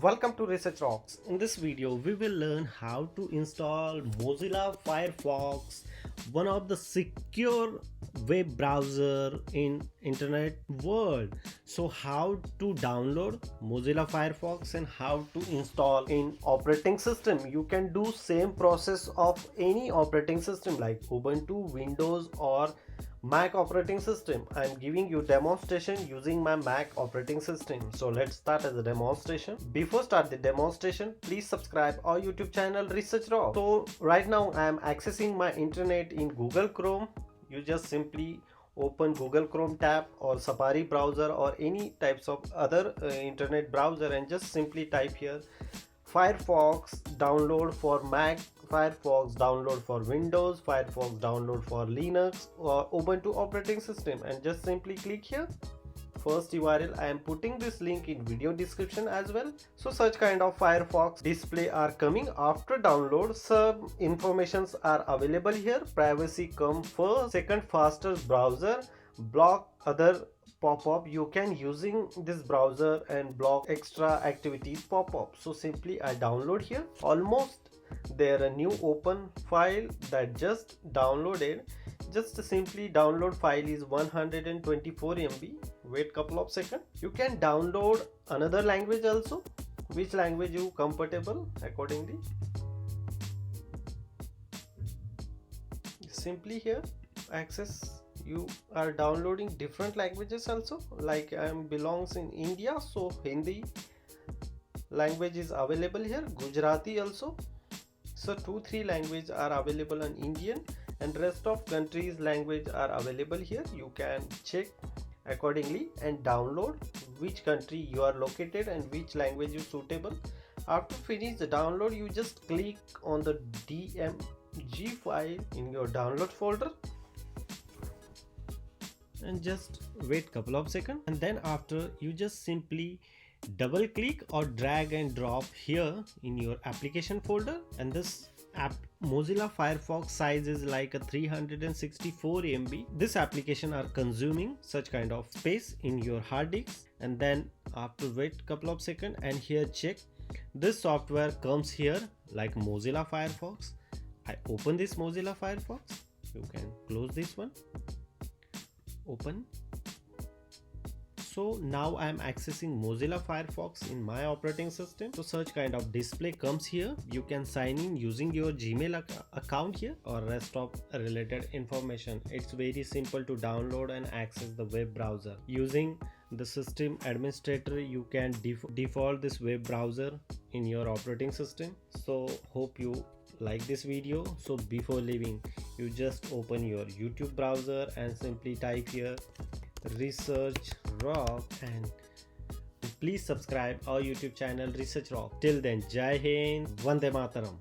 Welcome to Research Rocks. In this video, we will learn how to install Mozilla Firefox, one of the secure web browser in internet world. So how to download Mozilla Firefox and how to install in operating system. You can do same process of any operating system like Ubuntu, Windows or Mac operating system. I'm giving you demonstration using my Mac operating system. So let's start as a demonstration. Before start the demonstration, please subscribe our YouTube channel Research Rock. So right now I am accessing my internet in Google Chrome. You just simply open Google Chrome tab or Safari browser or any types of other internet browser and just simply type here Firefox download for Mac, Firefox download for Windows, Firefox download for Linux or Ubuntu operating system, and just simply click here. First URL, I am putting this link in video description as well. So such kind of Firefox display are coming after download. Some informations are available here. Privacy come first, second fastest browser, block other pop-up. You can using this browser and block extra activities pop-up. So simply I download here. Almost there a new open file that just downloaded. Just simply download file is 124 MB. Wait couple of seconds. You can download another language also, which language you comfortable accordingly. Simply here access. You are downloading different languages also, like I am belongs in India, so Hindi language is available here, Gujarati also. So 2-3 languages are available in Indian and rest of countries language are available here. You can check accordingly and download which country you are located and which language is suitable. After finish the download, you just click on the DMG file in your download folder and just wait couple of seconds, and then after you just simply double click or drag and drop here in your application folder, and this app Mozilla Firefox size is like a 364 MB. This application are consuming such kind of space in your hard disk, and then after wait couple of seconds and here check this software comes here like Mozilla Firefox. I open this Mozilla Firefox. You can close this one, open. So now I am accessing Mozilla Firefox in my operating system. So such kind of display comes here. You can sign in using your Gmail account here or rest of related information. It's very simple to download and access the web browser. Using the system administrator, you can default this web browser in your operating system. So hope you like this video. So before leaving, you just open your YouTube browser and simply type here Research Rock, and please subscribe our YouTube channel Research Rock. Till then, Jai Hind, Vande Mataram.